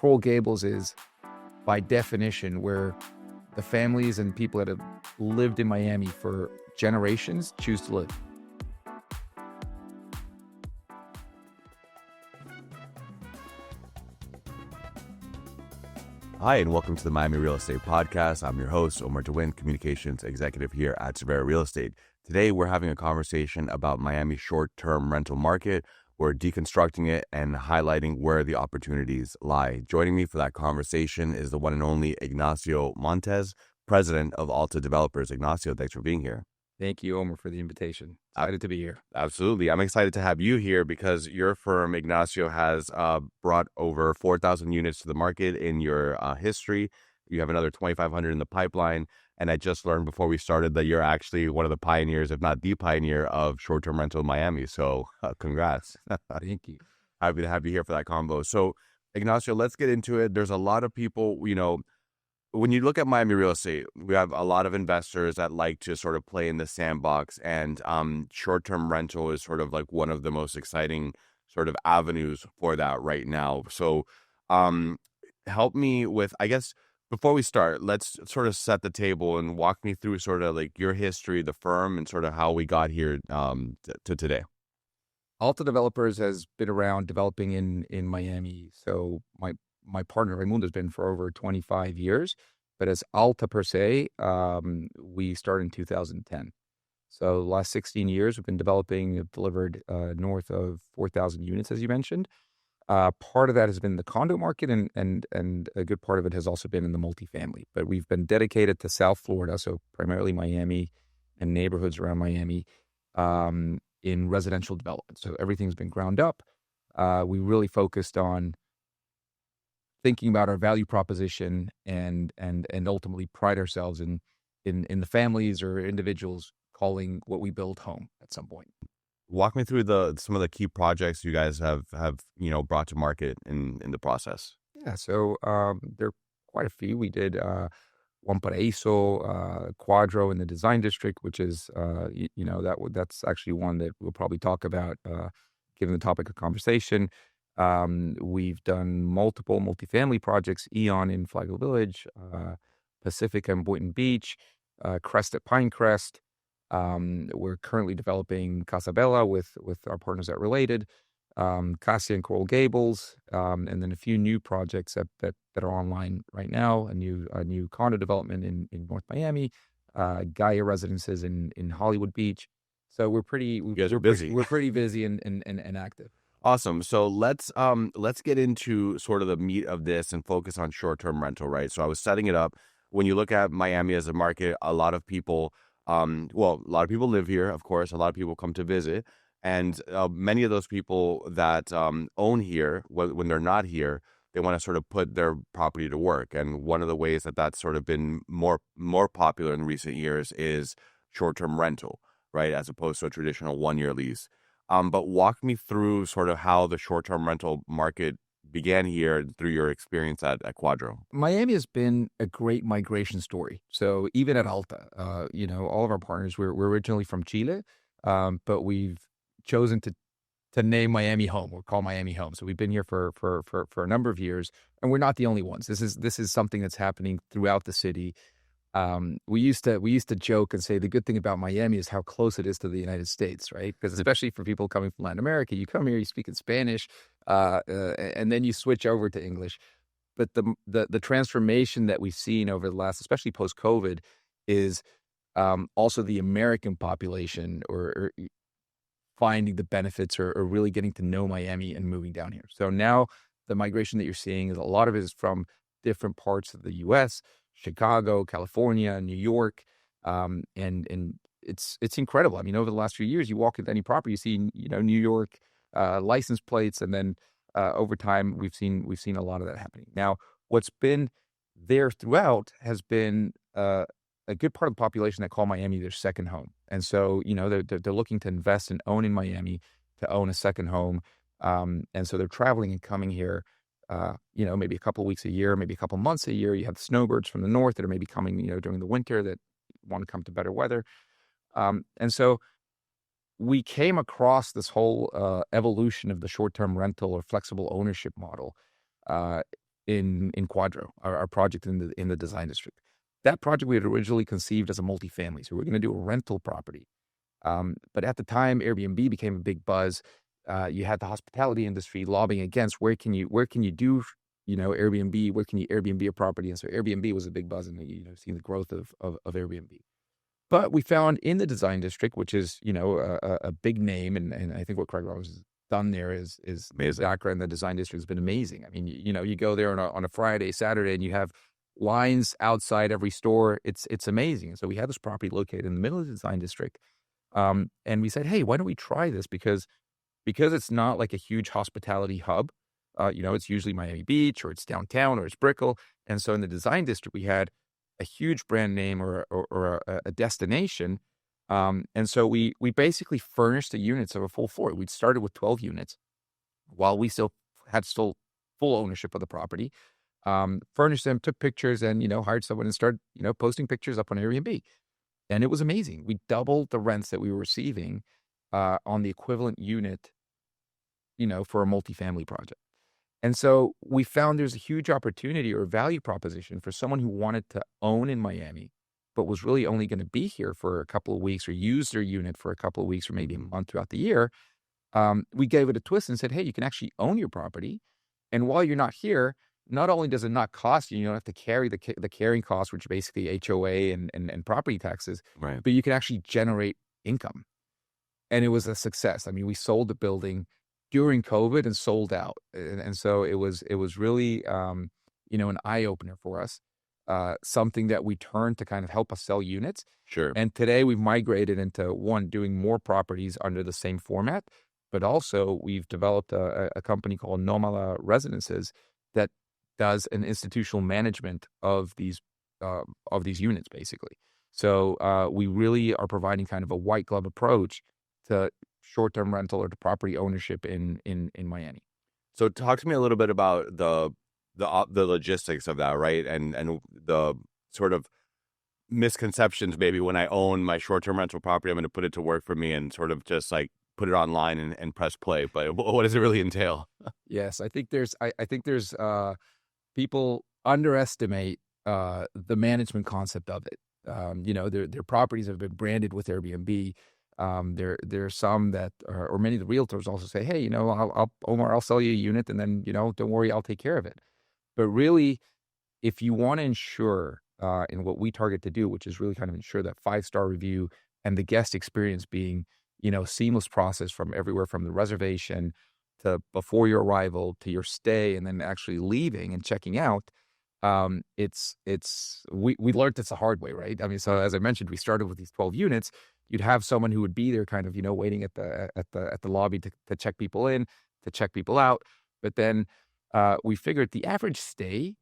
Coral Gables is, by definition, where the families and people that have lived in Miami for generations choose to live. Hi, and welcome to the Miami Real Estate Podcast. I'm your host, Omar De Windt, Communications Executive here at Cervera Real Estate. Today, we're having a conversation about Miami's short-term rental market. We're deconstructing it and highlighting where the opportunities lie. Joining me for that conversation is the one and only Ignacio Montes, President of Alta Developers. Ignacio, thanks for being here. Thank you, Omar, for the invitation. Excited to be here. Absolutely. I'm excited to have you here because your firm, Ignacio, has brought over 4,000 units to the market in your history. You have another 2,500 in the pipeline. And I just learned before we started that you're actually one of the pioneers, if not the pioneer, of short-term rental in Miami. So congrats. Thank you. Happy to have you here for that convo. So Ignacio, let's get into it. There's a lot of people, when you look at Miami real estate, we have a lot of investors that like to sort of play in the sandbox, and short-term rental is sort of like one of the most exciting sort of avenues for that right now. So help me with, I guess, before we start, let's sort of set the table and walk me through sort of like your history, the firm, and sort of how we got here to today. Alta Developers has been around developing in Miami. So my partner Raimundo has been for over 25 years, but as Alta per se, we started in 2010. So the last 16 years, we've been developing, have delivered north of 4,000 units, as you mentioned. Part of that has been the condo market, and a good part of it has also been in the multifamily. But we've been dedicated to South Florida, so primarily Miami and neighborhoods around Miami, in residential development. So everything's been ground up. We really focused on thinking about our value proposition and ultimately pride ourselves in the families or individuals calling what we build home at some point. Walk me through some of the key projects you guys have brought to market in the process. Yeah, so there are quite a few. We did One Paraíso, Quadro in the Design District, which is that's actually one that we'll probably talk about given the topic of conversation. We've done multiple multifamily projects: Eon in Flagler Village, Pacifica in Boynton Beach, Crest at Pinecrest. We're currently developing Casa Bella with our partners at Related, Cassia and Coral Gables, and then a few new projects that are online right now. A new condo development in North Miami, Gaia Residences in Hollywood Beach. So we're pretty busy. We're pretty busy and active. Awesome. So let's get into sort of the meat of this and focus on short-term rental, right? So I was setting it up. When you look at Miami as a market, a lot of people live here, of course. A lot of people come to visit, and many of those people that own here, when they're not here, they want to sort of put their property to work. And one of the ways that that's sort of been more popular in recent years is short-term rental, right, as opposed to a traditional one-year lease. But walk me through sort of how the short-term rental market began here through your experience at Quadro. Miami has been a great migration story. So even at Alta, all of our partners, we're originally from Chile, but we've chosen to name Miami home or call Miami home. So we've been here for a number of years, and we're not the only ones. This is something that's happening throughout the city. We used to joke and say the good thing about Miami is how close it is to the United States, right? Because especially for people coming from Latin America, you come here, you speak in Spanish, and then you switch over to English. But the transformation that we've seen over the last, especially post-COVID, is also the American population or finding the benefits or really getting to know Miami and moving down here. So now the migration that you're seeing is a lot of it is from different parts of the U.S., Chicago, California, New York, and it's incredible. I mean, over the last few years, you walk into any property, you see New York license plates, and then over time we've seen a lot of that happening. Now, what's been there throughout has been a good part of the population that call Miami their second home, and so they're looking to invest and own in Miami to own a second home, and so they're traveling and coming here. Maybe a couple of weeks a year, maybe a couple of months a year. You have the snowbirds from the north that are maybe coming, during the winter that want to come to better weather. And so we came across this whole evolution of the short-term rental or flexible ownership model in Quadro, our project in the design district. That project we had originally conceived as a multifamily, so we're going to do a rental property. But at the time, Airbnb became a big buzz. You had the hospitality industry lobbying against where can you do Airbnb, where can you Airbnb a property, and so Airbnb was a big buzz, and seeing the growth of Airbnb. But we found in the design district, which is a big name, and I think what Craig Roberts has done there is Amazing. Zachra and the design district has been amazing. I mean, you go there on a Friday, Saturday, and you have lines outside every store. It's amazing. And so we had this property located in the middle of the design district, and we said, hey, why don't we try this? Because it's not like a huge hospitality hub. It's usually Miami Beach or it's downtown or it's Brickell. And so in the design district, we had a huge brand name or a destination. And so we basically furnished the units of a full floor. We'd started with 12 units while we still had full ownership of the property. Furnished them, took pictures, and hired someone and started posting pictures up on Airbnb. And it was amazing. We doubled the rents that we were receiving on the equivalent unit, for a multifamily project. And so we found there's a huge opportunity or value proposition for someone who wanted to own in Miami, but was really only going to be here for a couple of weeks or use their unit for a couple of weeks or maybe a month throughout the year. We gave it a twist and said, hey, you can actually own your property. And while you're not here, not only does it not cost you, you don't have to carry the carrying costs, which are basically HOA and property taxes, Right. but you can actually generate income. And it was a success. I mean, we sold the building during COVID and sold out. And so it was really, an eye opener for us, something that we turned to kind of help us sell units. Sure. And today we've migrated into doing more properties under the same format, but also we've developed a company called Nomada Residences that does an institutional management of these units, basically. So we really are providing kind of a white glove approach to short-term rental or to property ownership in Miami. So talk to me a little bit about the logistics of that, right? And the sort of misconceptions maybe when I own my short-term rental property, I'm going to put it to work for me and sort of just like put it online and press play. But what does it really entail? Yes, I think there's people underestimate the management concept of it. Their properties have been branded with Airbnb. There are some that or many of the realtors also say, hey, Omar, I'll sell you a unit and then, don't worry, I'll take care of it. But really, if you want to ensure in what we target to do, which is really kind of ensure that 5-star review and the guest experience being, seamless process from everywhere from the reservation to before your arrival to your stay and then actually leaving and checking out. We learned this the hard way, right? I mean, so as I mentioned, we started with these 12 units. You'd have someone who would be there kind of, waiting at the lobby to check people in, to check people out. But then we figured the average stay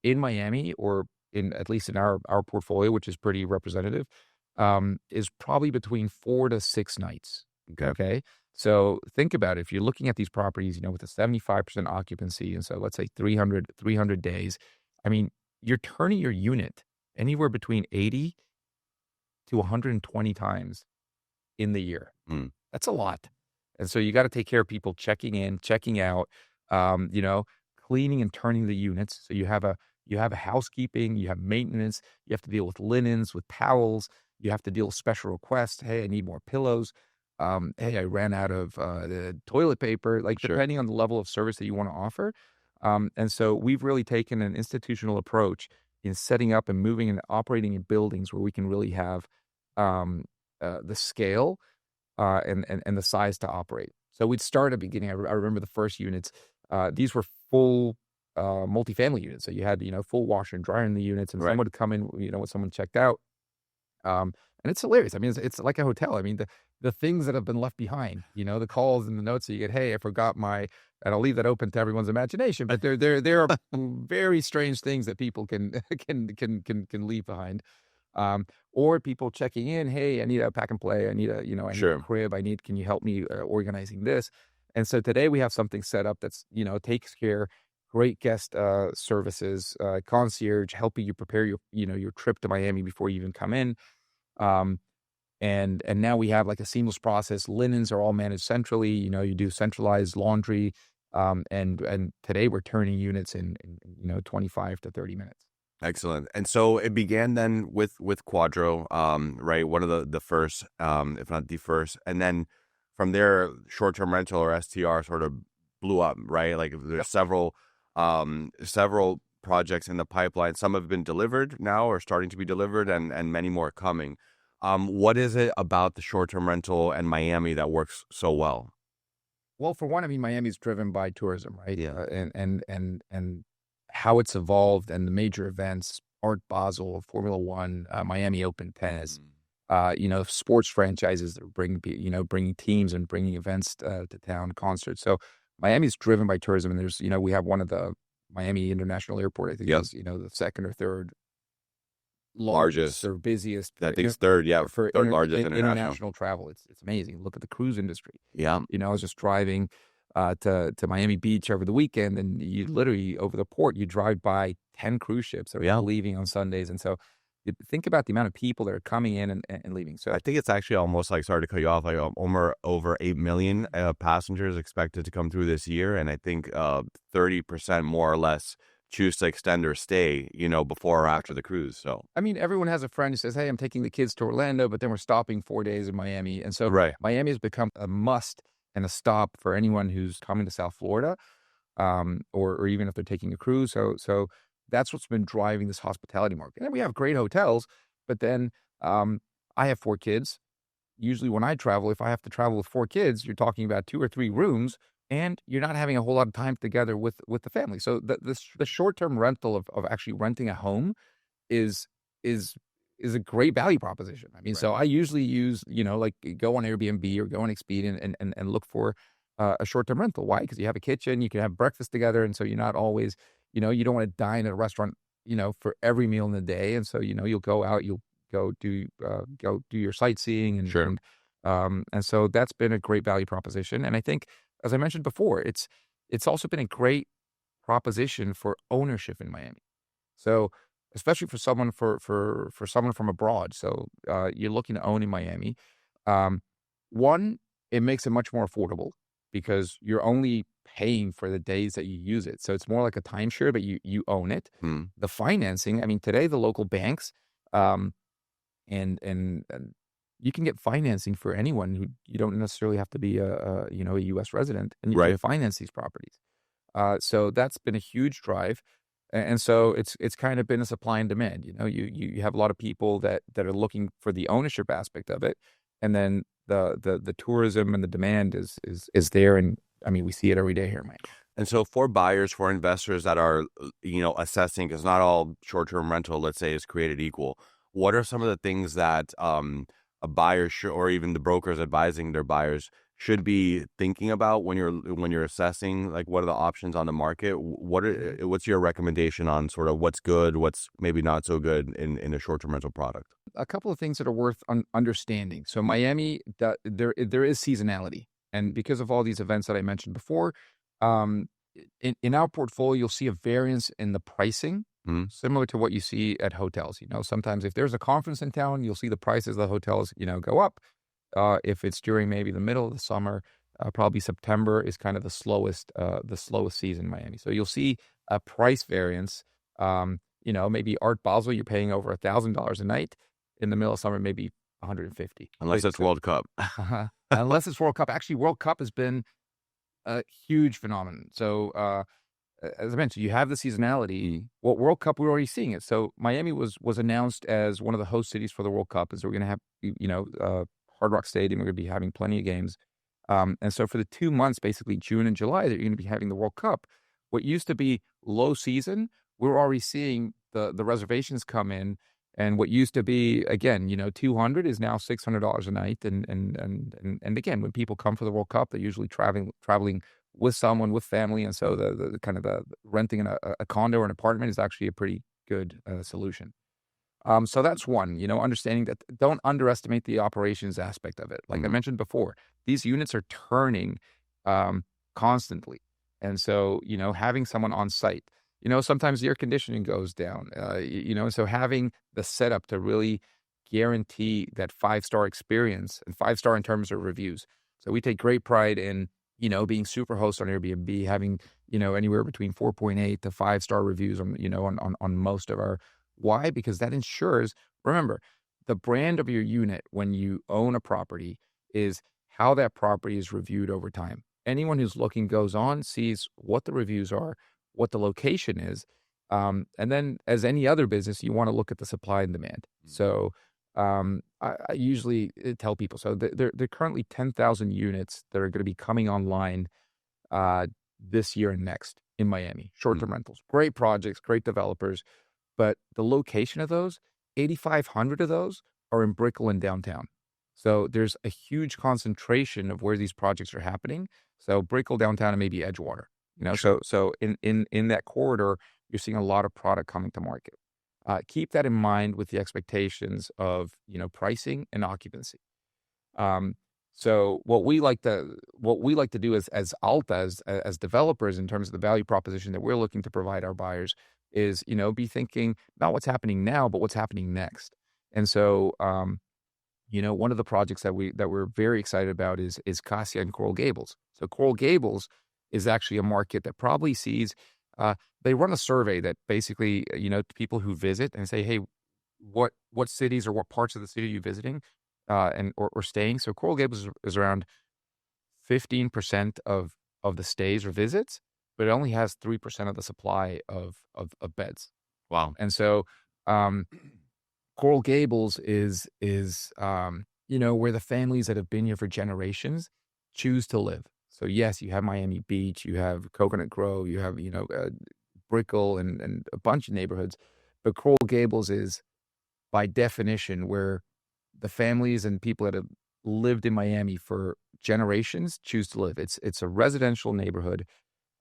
in Miami, or at least in our portfolio, which is pretty representative, is probably between 4 to 6 nights. Okay. So think about it. If you're looking at these properties, with a 75% occupancy, and so let's say 300 days, I mean, you're turning your unit anywhere between 80 to 120 times in the year. That's a lot. And so you got to take care of people checking in, checking out, cleaning and turning the units. So you have a housekeeping, you have maintenance, you have to deal with linens, with towels, you have to deal with special requests. Hey, I need more pillows. Hey, I ran out of the toilet paper, depending on the level of service that you want to offer. And so we've really taken an institutional approach in setting up and moving and operating in buildings where we can really have the scale and the size to operate. So we'd start at the beginning. I remember the first units. These were full multifamily units. So you had, full washer and dryer in the units, and someone would come in, when someone checked out. And it's hilarious. I mean, it's like a hotel. I mean, the things that have been left behind, the calls and the notes that you get, hey, I forgot and I'll leave that open to everyone's imagination, but there are very strange things that people can leave behind. Or people checking in, hey, I need a pack and play. I need I need a crib. Can you help me organizing this? And so today we have something set up that's, takes care, great guest services, concierge, helping you prepare your trip to Miami before you even come in. And now we have like a seamless process. Linens are all managed centrally. You do centralized laundry. And today we're turning units in 25 to 30 minutes. Excellent. And so it began then with Quadro, right? One of the first, if not the first. And then from there, short-term rental or STR sort of blew up, right? Like there's several projects in the pipeline. Some have been delivered now or starting to be delivered, and many more coming. What is it about the short-term rental and Miami that works so well? Well, for one, I mean, Miami's driven by tourism, right? Yeah. And how it's evolved and the major events, Art Basel, Formula One, Miami Open tennis, sports franchises that bringing teams and bringing events to town, concerts. So Miami's driven by tourism, and we have one of the Miami International Airport, I think Yep. is, the second or third largest Largest. or busiest I think it's third, yeah, for third largest international. international travel. It's amazing. Look at the cruise industry. Yeah. I was just driving to Miami Beach over the weekend, and you literally over the port you drive by 10 cruise ships that are leaving on Sundays, and so you think about the amount of people that are coming in and leaving. So I think it's actually almost like, sorry to cut you off, like over 8 million passengers expected to come through this year, and I think 30% more or less choose to extend their stay, before or after the cruise. So I mean, everyone has a friend who says, "Hey, I'm taking the kids to Orlando, but then we're stopping 4 days in Miami," and so right, Miami has become a must and a stop for anyone who's coming to South Florida, or even if they're taking a cruise. So that's what's been driving this hospitality market. And we have great hotels, but then I have 4 kids. Usually when I travel, if I have to travel with 4 kids, you're talking about 2 or 3 rooms, and you're not having a whole lot of time together with the family. So the short-term rental of actually renting a home is is is a great value proposition. I mean, so I usually use, like go on Airbnb or go on Expedia and look for a short-term rental. Why? Because you have a kitchen, you can have breakfast together, and so you're not always, you don't want to dine at a restaurant, for every meal in the day, and so you'll go out, you'll go do your sightseeing, and sure. and so that's been a great value proposition. And I think, as I mentioned before, it's also been a great proposition for ownership in Miami. So especially for someone for someone from abroad. So you're looking to own in Miami. One, it makes it much more affordable because you're only paying for the days that you use it. So it's more like a timeshare, but you own it. Hmm. The financing, I mean, today the local banks, um, and you can get financing for anyone who you don't necessarily have to be a U.S. resident, and you can Right. finance these properties. So that's been a huge drive. And so it's kind of been a supply and demand. You have a lot of people that are looking for the ownership aspect of it, and then the tourism and the demand is there. And I mean, we see it every day here in Miami. And so for buyers, for investors that are, assessing, because not all short-term rental, let's say, is created equal. What are some of the things that a buyer should, or even the brokers advising their buyers should be thinking about when you're assessing, like, what are the options on the market? What's your recommendation on sort of what's good, what's maybe not so good in a short-term rental product? A couple of things that are worth understanding. So Miami, there is seasonality, and because of all these events that I mentioned before, um, in our portfolio, you'll see a variance in the pricing, Hmm. similar to what you see at hotels. Sometimes if there's a conference in town, you'll see the prices of the hotels, go up. If it's during maybe the middle of the summer, probably September is kind of the slowest season in Miami. So you'll see a price variance. Maybe Art Basel, you're paying over $1,000 a night. In the middle of summer, maybe 150. Unless it's World Cup. Unless it's World Cup. Actually, World Cup has been a huge phenomenon. So, as I mentioned, you have the seasonality. Well, World Cup, we're already seeing it. So Miami was announced as one of the host cities for the World Cup, as we're going to have, Hard Rock Stadium. We're going to be having plenty of games. And so for the 2 months, basically June and July, that you're going to be having the World Cup, what used to be low season, we're already seeing the reservations come in. And what used to be, again, 200 is now $600 a night. And again, when people come for the World Cup, they're usually traveling with someone, with family. And so the kind of the renting a condo or an apartment is actually a pretty good solution. So that's one, understanding that don't underestimate the operations aspect of it. Like I mentioned before, these units are turning constantly. And so, having someone on site, sometimes the air conditioning goes down, so having the setup to really guarantee that 5-star experience, and 5-star in terms of reviews. So we take great pride in being super host on Airbnb, having, anywhere between 4.8 to 5-star reviews on most of our, why? Because that ensures, remember, the brand of your unit when you own a property is how that property is reviewed over time. Anyone who's looking goes on, sees what the reviews are, what the location is. And then as any other business, you want to look at the supply and demand. So, I usually tell people, so there are currently 10,000 units that are going to be coming online this year and next in Miami, short-term rentals. Great projects, great developers, but the location of those, 8,500 of those are in Brickell and downtown. So there's a huge concentration of where these projects are happening. So Brickell, downtown, and maybe Edgewater. So in that corridor, you're seeing a lot of product coming to market. Keep that in mind with the expectations of, pricing and occupancy. So what we like to do as Alta, as developers, in terms of the value proposition that we're looking to provide our buyers is, be thinking not what's happening now, but what's happening next. And so, one of the projects that we're very excited about is Cassia and Coral Gables. So Coral Gables is actually a market that probably sees, they run a survey that basically, people who visit and say, hey, what cities or what parts of the city are you visiting, or staying? So Coral Gables is around 15% of the stays or visits, but it only has 3% of the supply of beds. Wow. And so, Coral Gables is where the families that have been here for generations choose to live. So yes, you have Miami Beach, you have Coconut Grove, you have, Brickell and a bunch of neighborhoods, but Coral Gables is by definition where the families and people that have lived in Miami for generations choose to live. It's a residential neighborhood,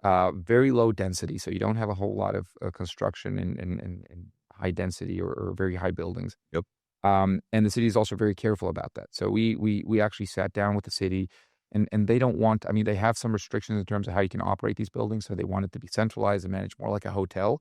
very low density, so you don't have a whole lot of construction and high density or very high buildings. Yep. And the city is also very careful about that. So we actually sat down with the city, and they don't want, I mean, they have some restrictions in terms of how you can operate these buildings. So they want it to be centralized and managed more like a hotel.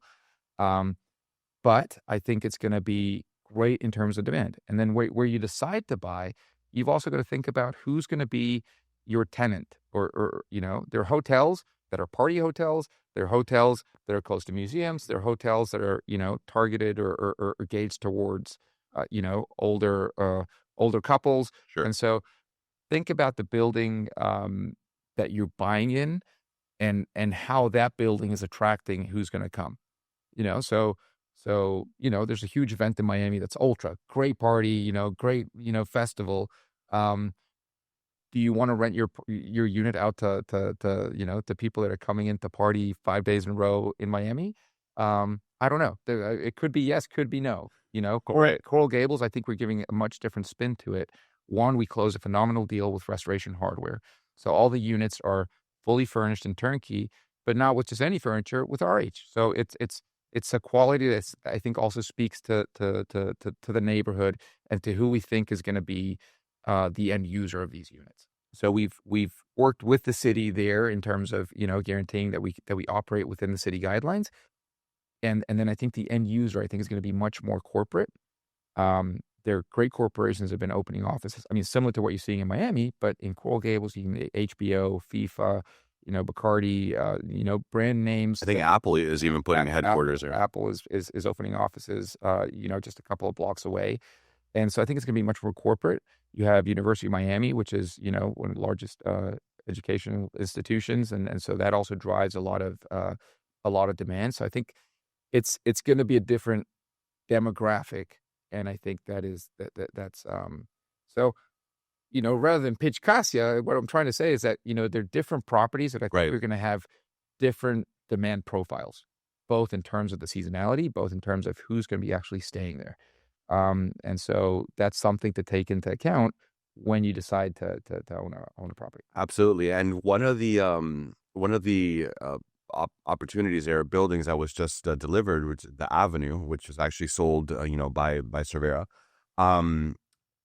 But I think it's going to be great in terms of demand. And then where you decide to buy, you've also got to think about who's going to be your tenant, or there are hotels that are party hotels. There are hotels that are close to museums. There are hotels that are, targeted or gauged towards, older couples. Sure. And so think about the building that you're buying in, and how that building is attracting who's going to come. So there's a huge event in Miami that's ultra great party, great, festival. Do you want to rent your unit out to people that are coming in to party 5 days in a row in Miami? I don't know. It could be yes, could be no. Right. Coral Gables, I think we're giving a much different spin to it. One, we closed a phenomenal deal with Restoration Hardware, so all the units are fully furnished and turnkey, but not with just any furniture, with RH. So it's a quality that I think also speaks to the neighborhood and to who we think is going to be the end user of these units. So we've worked with the city there in terms of guaranteeing that we operate within the city guidelines, and then I think the end user, I think, is going to be much more corporate. There are great corporations that have been opening offices. I mean, similar to what you're seeing in Miami, but in Coral Gables, you can HBO, FIFA, Bacardi, brand names. I think Apple is even putting headquarters there. Apple is opening offices, just a couple of blocks away. And so I think it's going to be much more corporate. You have University of Miami, which is, one of the largest educational institutions. And so that also drives a lot of demand. So I think it's going to be a different demographic. And I think that's so, rather than pitch Casia, what I'm trying to say is that, they're different properties that I think are going to have different demand profiles, both in terms of the seasonality, both in terms of who's going to be actually staying there. And so that's something to take into account when you decide to own a property. Absolutely. And one of the opportunities there, buildings that was just delivered, which the Avenue, which was actually sold, by Cervera.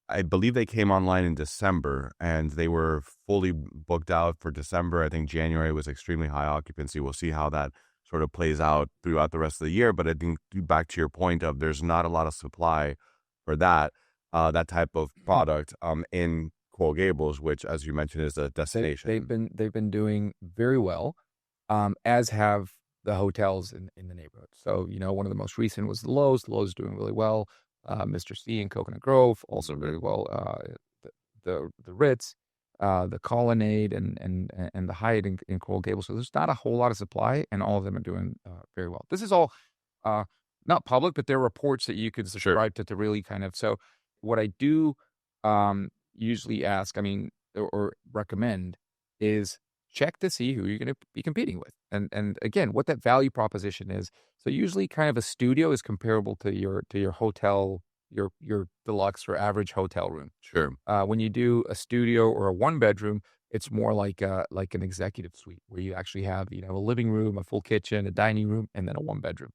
I believe they came online in December, and they were fully booked out for December. I think January was extremely high occupancy. We'll see how that sort of plays out throughout the rest of the year. But I think back to your point of there's not a lot of supply for that type of product in Coral Gables, which, as you mentioned, is a destination. They've been doing very well, as have the hotels in the neighborhood. So, one of the most recent was the Lowe's. The Lowe's is doing really well. Mr. C in Coconut Grove also very well. The Ritz, the Colonnade, and the Hyatt in Coral Gables. So there's not a whole lot of supply, and all of them are doing very well. This is all not public, but there are reports that you could subscribe to really kind of. So what I do usually ask, or recommend, is check to see who you're going to be competing with, and again, what that value proposition is. So usually, kind of a studio is comparable to your hotel, your deluxe or average hotel room. Sure. When you do a studio or a one bedroom, it's more like an executive suite where you actually have a living room, a full kitchen, a dining room, and then a one bedroom.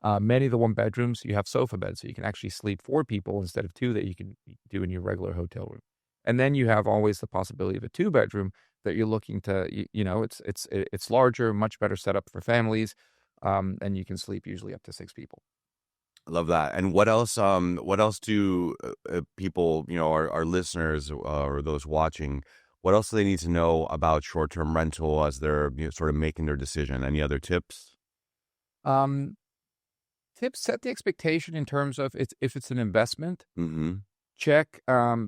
Many of the one bedrooms, you have sofa beds, so you can actually sleep 4 people instead of 2 that you can do in your regular hotel room. And then you have always the possibility of a 2 bedroom that you're looking to, it's larger, much better setup for families, and you can sleep usually up to 6 people. I love that. And what else? What else do people, our listeners or those watching, what else do they need to know about short-term rental as they're sort of making their decision? Any other tips? Tips: set the expectation in terms of if it's an investment. Mm-hmm. Check,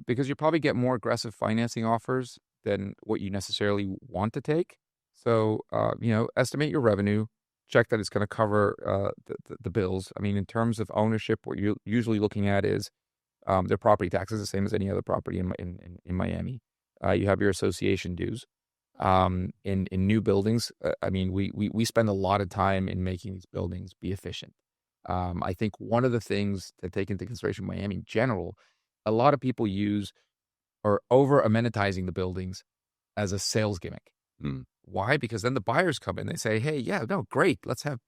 because you probably get more aggressive financing offers than what you necessarily want to take. So, estimate your revenue. Check that it's going to cover the bills. In terms of ownership, what you're usually looking at is their property taxes, the same as any other property in Miami. You have your association dues. In new buildings, we spend a lot of time in making these buildings be efficient. I think one of the things to take into consideration in Miami in general, a lot of people use or over amenitizing the buildings as a sales gimmick. Why? Because then the buyers come in, they say, hey, yeah, no, great. Let's have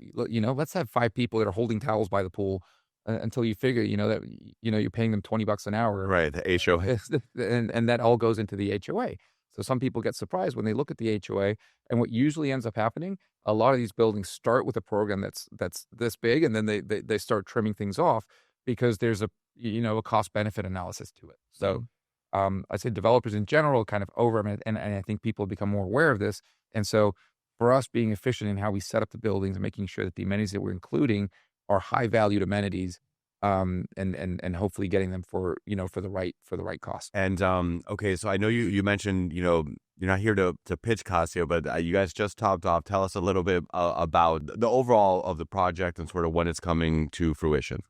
5 people that are holding towels by the pool until you figure, that, you're paying them $20 an hour. Right. The HOA. and that all goes into the HOA. So some people get surprised when they look at the HOA, and what usually ends up happening, a lot of these buildings start with a program that's this big, and then they start trimming things off because there's a cost benefit analysis to it. So I'd say developers in general kind of and I think people become more aware of this. And so for us, being efficient in how we set up the buildings and making sure that the amenities that we're including are high valued amenities, and hopefully getting them for the right cost. And okay, so I know you mentioned you're not here to pitch Cassia, but you guys just topped off. Tell us a little bit about the overall of the project and sort of when it's coming to fruition.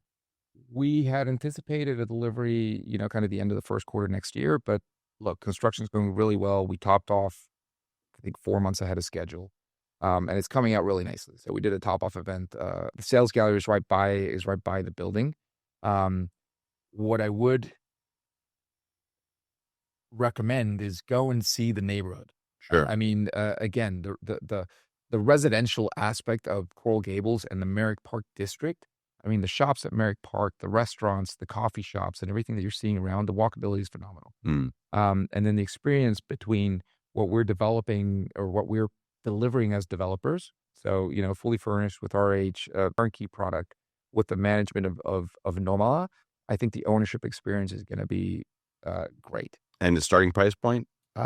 We had anticipated a delivery, kind of the end of the first quarter next year, but look, construction is going really well. We topped off, I think, 4 months ahead of schedule. And it's coming out really nicely. So we did a top-off event. The sales gallery is right by the building. What I would recommend is go and see the neighborhood. Sure. Again, the residential aspect of Coral Gables and the Merrick Park district. The shops at Merrick Park, the restaurants, the coffee shops, and everything that you're seeing around, the walkability is phenomenal. And then the experience between what we're developing or what we're delivering as developers. So, fully furnished with RH, turnkey product with the management of Nomada. I think the ownership experience is going to be great. And the starting price point? We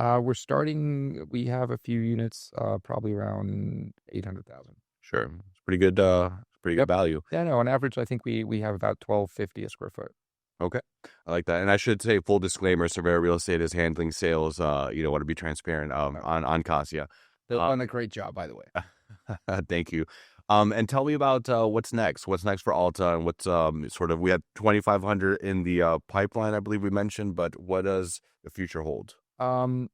have a few units, probably around 800,000. Sure. It's pretty good. Pretty good value. Yeah, no, on average, I think we have about $1,250 a square foot. Okay. I like that. And I should say, full disclaimer, Cervera Real Estate is handling sales. Want to be transparent on Casia. They've done a great job, by the way. Thank you. And tell me about what's next. What's next for Alta, and what's we had 2,500 in the pipeline, I believe we mentioned, but what does the future hold?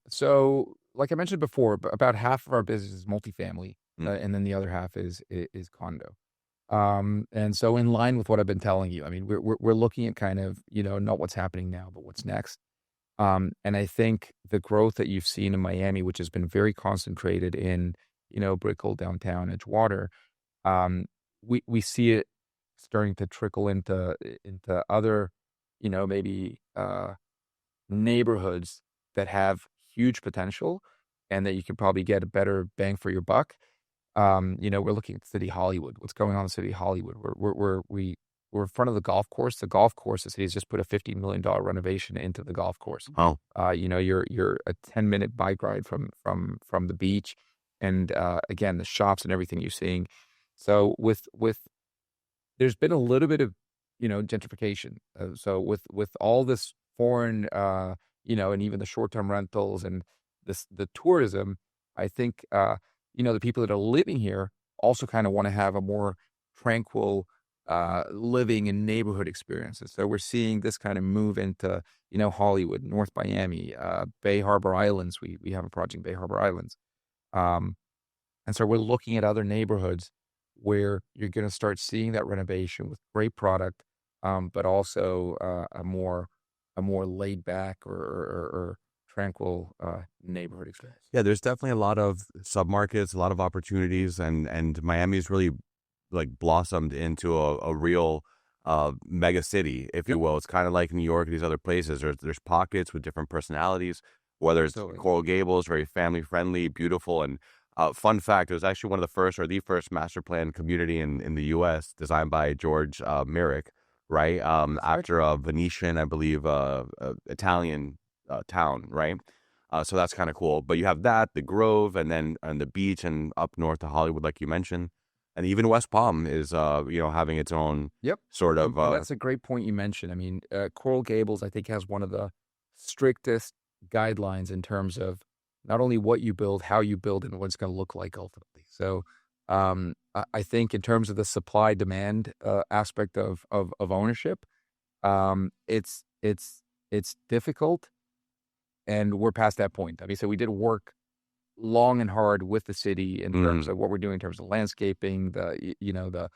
So like I mentioned before, about half of our business is multifamily, and then the other half is condo. And so in line with what I've been telling you, we're looking at kind of, not what's happening now, but what's next. And I think the growth that you've seen in Miami, which has been very concentrated in, Brickell, downtown, Edgewater, we see it starting to trickle into other, maybe neighborhoods that have huge potential and that you can probably get a better bang for your buck. We're looking at City Hollywood. What's going on in City Hollywood? we're in front of the golf course. The golf course, the city has just put a $50 million renovation into the golf course. Oh, You're a 10-minute bike ride from the beach, and again, the shops and everything you're seeing. So with there's been a little bit of gentrification. So with all this foreign, and even the short-term rentals and the tourism, I think the people that are living here also kind of want to have a more tranquil living and neighborhood experiences. So we're seeing this kind of move into Hollywood, North Miami, Bay Harbor Islands. We have a project in Bay Harbor Islands. Um, and so we're looking at other neighborhoods where you're going to start seeing that renovation with great product, but also a more laid back or tranquil neighborhood experience. yeah, there's definitely a lot of submarkets, a lot of opportunities, and Miami's really like blossomed into a real mega city, if you Yep. will. It's kind of like New York, these other places. There's pockets with different personalities, whether it's Totally. Coral Gables, very family friendly, beautiful. And fun fact, it was actually one of the first or the first master plan community in the U.S. designed by George Merrick, right? That's right. After a Venetian, I believe, Italian town, right? So that's kind of cool. But you have that, the Grove, and then and the beach, and up north to Hollywood, like you mentioned. And even West Palm is, having its own Yep. sort And, of, and that's a great point you mentioned. I mean, Coral Gables, I think, has one of the strictest guidelines in terms of not only what you build, how you build, and what it's going to look like ultimately. So, I think in terms of the supply demand aspect of ownership, it's difficult, and we're past that point. I mean, so we did work long and hard with the city in terms mm, of what we're doing in terms of landscaping, the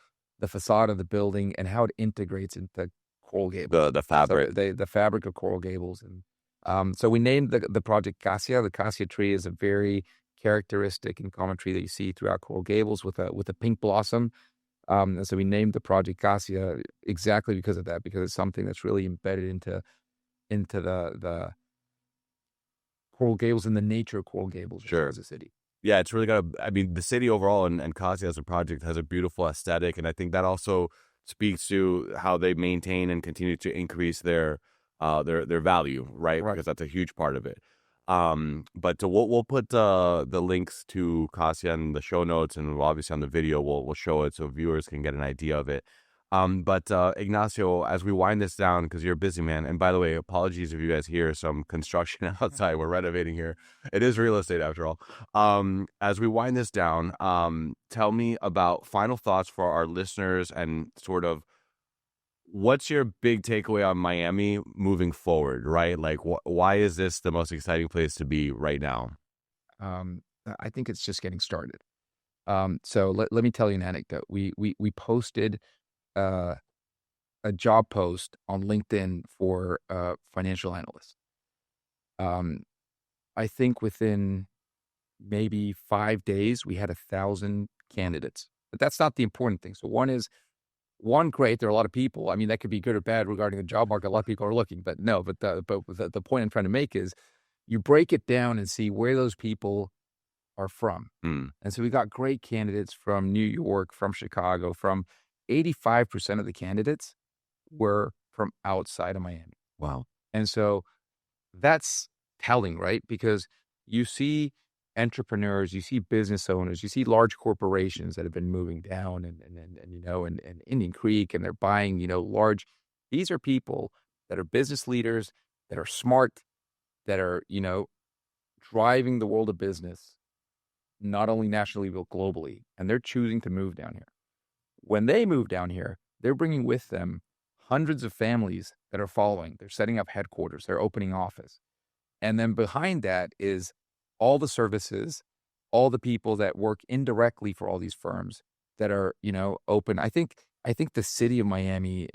facade of the building, and how it integrates into Coral Gables. the So fabric. the fabric of Coral Gables, and so we named the project Cassia. The Cassia tree is a very characteristic and common tree that you see throughout Coral Gables with a pink blossom. And so we named the project Cassia exactly because of that, because it's something that's really embedded into the Coral Gables and the nature of Coral Gables Sure. as a city. Yeah, it's really got I mean, the city overall and Casia as a project has a beautiful aesthetic. And I think that also speaks to how they maintain and continue to increase their value, right? Right. Because that's a huge part of it. But we'll put the links to Casia in the show notes, and obviously on the video we'll show it so viewers can get an idea of it. But Ignacio, as we wind this down, because you're a busy man, and by the way, apologies if you guys hear some construction outside. We're renovating here. It is real estate after all. As we wind this down, tell me about final thoughts for our listeners and sort of what's your big takeaway on Miami moving forward, right? Like, why is this the most exciting place to be right now? I think it's just getting started. So let me tell you an anecdote. We posted uh, a job post on LinkedIn for financial analysts. Um, I think within maybe 5 days, we had 1,000 candidates. But that's not the important thing. So one, great. There are a lot of people. I mean, that could be good or bad regarding the job market. A lot of people are looking, but no. But the point I'm trying to make is, you break it down and see where those people are from. Hmm. And so we got great candidates from New York, from Chicago, from 85% of the candidates were from outside of Miami. Wow. And so that's telling, right? Because you see entrepreneurs, you see business owners, you see large corporations that have been moving down and Indian Creek, and they're buying, large. These are people that are business leaders, that are smart, that are, driving the world of business, not only nationally, but globally. And they're choosing to move down here. When they move down here, they're bringing with them hundreds of families that are following. They're setting up headquarters. They're opening office. And then behind that is all the services, all the people that work indirectly for all these firms that are, open. I think the city of Miami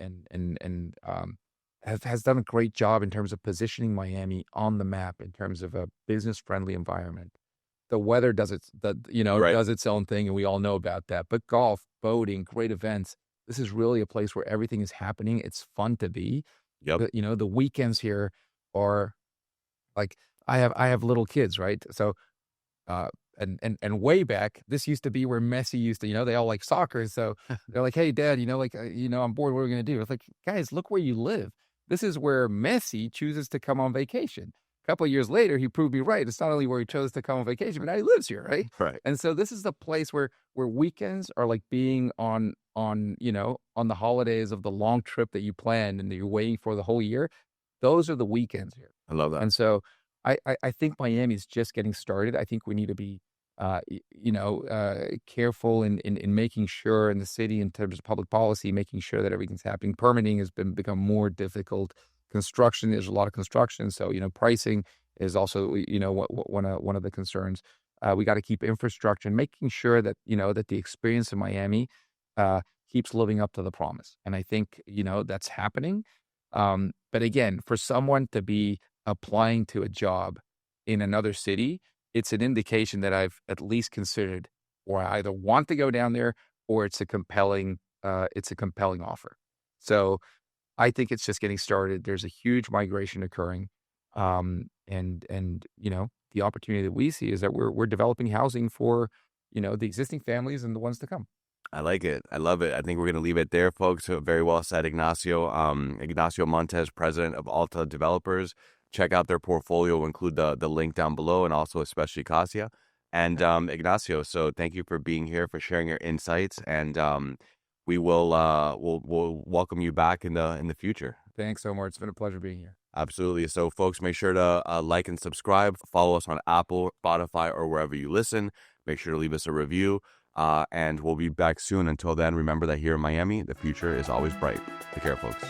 has done a great job in terms of positioning Miami on the map in terms of a business friendly environment. The weather Right. does its own thing, and we all know about that. But golf, boating, great events. This is really a place where everything is happening. It's fun to be. Yep. The weekends here are like, I have little kids, right? So uh, And way back, this used to be where Messi used to, they all like soccer. So they're like, hey, dad, I'm bored. What are we going to do? It's like, guys, look where you live. This is where Messi chooses to come on vacation. A couple of years later, he proved me right. It's not only where he chose to come on vacation, but now he lives here, right? Right. And so this is the place where weekends are like being on the holidays of the long trip that you planned and that you're waiting for the whole year. Those are the weekends here. I love that. And so I think Miami is just getting started. I think we need to be careful in making sure in the city in terms of public policy, making sure that everything's happening. Permitting has become more difficult. Construction, there's a lot of construction. So, pricing is also, one of the concerns. We got to keep infrastructure and making sure that, that the experience in Miami keeps living up to the promise. And I think, that's happening. But again, for someone to be applying to a job in another city, it's an indication that I've at least considered, or I either want to go down there, or it's a compelling offer. So I think it's just getting started. There's a huge migration occurring, and the opportunity that we see is that we're developing housing for the existing families and the ones to come. I like it. I love it. I think we're going to leave it there, folks. So very well said, Ignacio. Ignacio Montes, president of Alta Developers. Check out their portfolio. We'll include the link down below, and also especially Casia. And Ignacio, so thank you for being here, for sharing your insights, and we will we'll welcome you back in the future. Thanks, Omar. It's been a pleasure being here. Absolutely. So, folks, make sure to like and subscribe. Follow us on Apple, Spotify, or wherever you listen. Make sure to leave us a review. And we'll be back soon. Until then, remember that here in Miami, the future is always bright. Take care, folks.